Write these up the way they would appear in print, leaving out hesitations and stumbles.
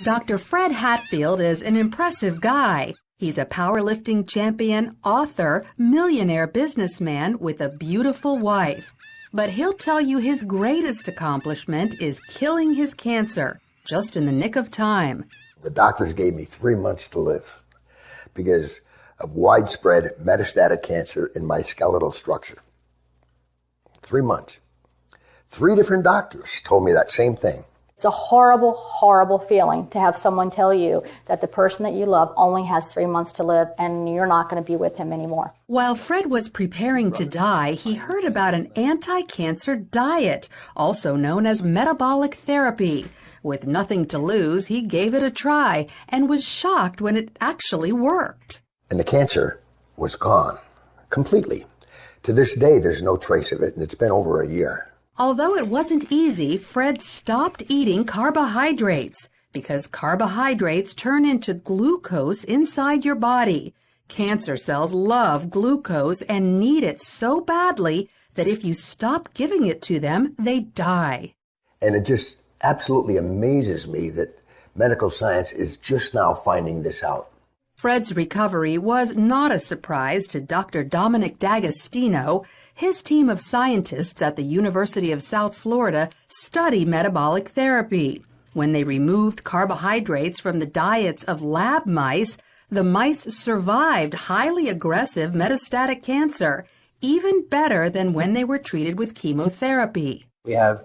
Dr. Fred Hatfield is an impressive guy. He's a powerlifting champion, author, millionaire businessman with a beautiful wife. But he'll tell you his greatest accomplishment is killing his cancer, just in the nick of time. The doctors gave me 3 months to live because of widespread metastatic cancer in my skeletal structure. 3 months. 3 different doctors told me that same thing. It's a horrible, horrible feeling to have someone tell you that the person that you love only has 3 months to live and you're not going to be with him anymore. While Fred was preparing to die, he heard about an anti-cancer diet, also known as metabolic therapy. With nothing to lose, he gave it a try and was shocked when it actually worked. And the cancer was gone completely. To this day, there's no trace of it, and it's been over a year. Although it wasn't easy, Fred stopped eating carbohydrates because carbohydrates turn into glucose inside your body. Cancer cells love glucose and need it so badly that if you stop giving it to them, they die. And it just absolutely amazes me that medical science is just now finding this out. Fred's recovery was not a surprise to Dr. Dominic D'Agostino. His team of scientists at the University of South Florida study metabolic therapy. When they removed carbohydrates from the diets of lab mice, the mice survived highly aggressive metastatic cancer, even better than when they were treated with chemotherapy. We have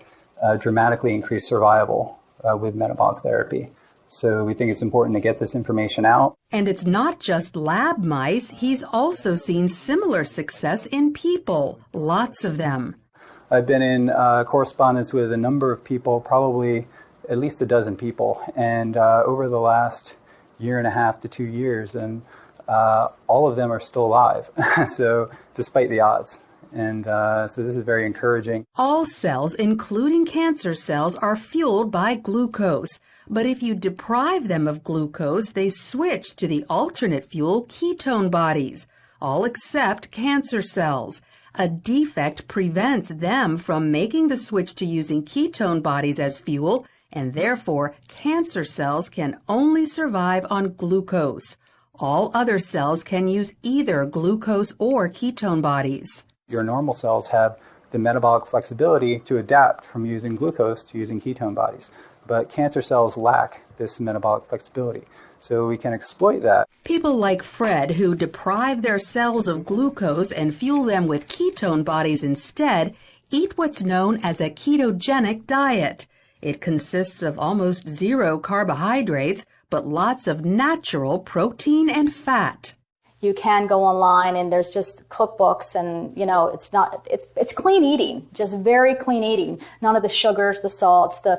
dramatically increased survival with metabolic therapy. So we think it's important to get this information out. And it's not just lab mice. He's also seen similar success in people, lots of them. I've been in correspondence with a number of people, probably at least a dozen people, and over the last 1.5 to 2 years, and all of them are still alive, so despite the odds. And so this is very encouraging. All cells, including cancer cells, are fueled by glucose. But if you deprive them of glucose, they switch to the alternate fuel ketone bodies, all except cancer cells. A defect prevents them from making the switch to using ketone bodies as fuel, and therefore cancer cells can only survive on glucose. All other cells can use either glucose or ketone bodies. Your normal cells have the metabolic flexibility to adapt from using glucose to using ketone bodies. But cancer cells lack this metabolic flexibility, so we can exploit that. People like Fred, who deprive their cells of glucose and fuel them with ketone bodies instead, eat what's known as a ketogenic diet. It consists of almost 0 carbohydrates, but lots of natural protein and fat. You can go online and there's just cookbooks and, it's clean eating, just very clean eating. None of the sugars, the salts, the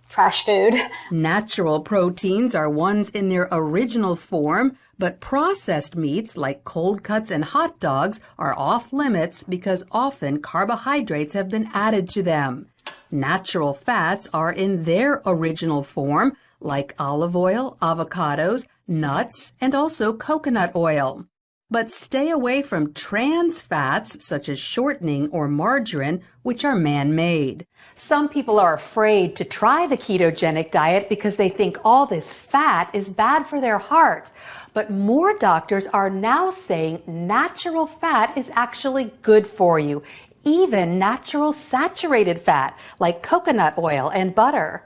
trash food. Natural proteins are ones in their original form, but processed meats like cold cuts and hot dogs are off limits because often carbohydrates have been added to them. Natural fats are in their original form, like olive oil, avocados, nuts, and also coconut oil. But stay away from trans fats such as shortening or margarine, which are man-made. Some people are afraid to try the ketogenic diet because they think all this fat is bad for their heart. But more doctors are now saying natural fat is actually good for you, even natural saturated fat like coconut oil and butter.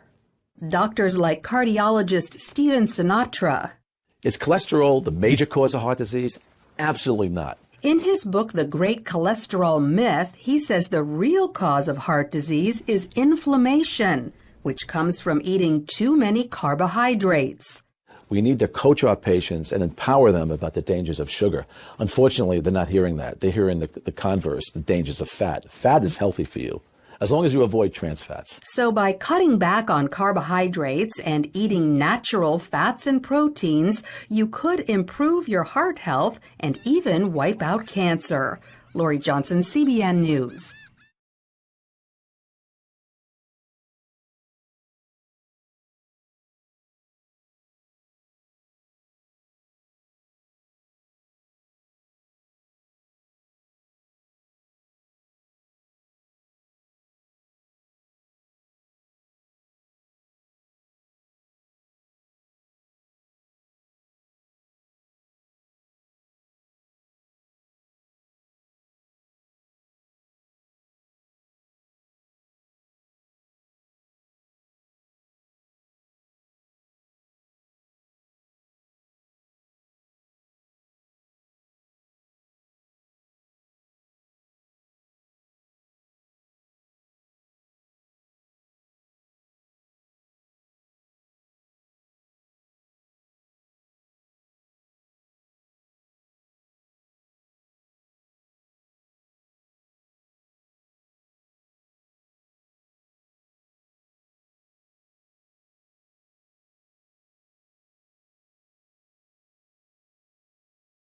Doctors like cardiologist Stephen Sinatra. Is cholesterol the major cause of heart disease? Absolutely not. In his book, The Great Cholesterol Myth, he says the real cause of heart disease is inflammation, which comes from eating too many carbohydrates. We need to coach our patients and empower them about the dangers of sugar. Unfortunately, they're not hearing that. They're hearing the converse, the dangers of fat. Fat is healthy for you, as long as you avoid trans fats. So by cutting back on carbohydrates and eating natural fats and proteins, you could improve your heart health and even wipe out cancer. Lori Johnson, CBN News.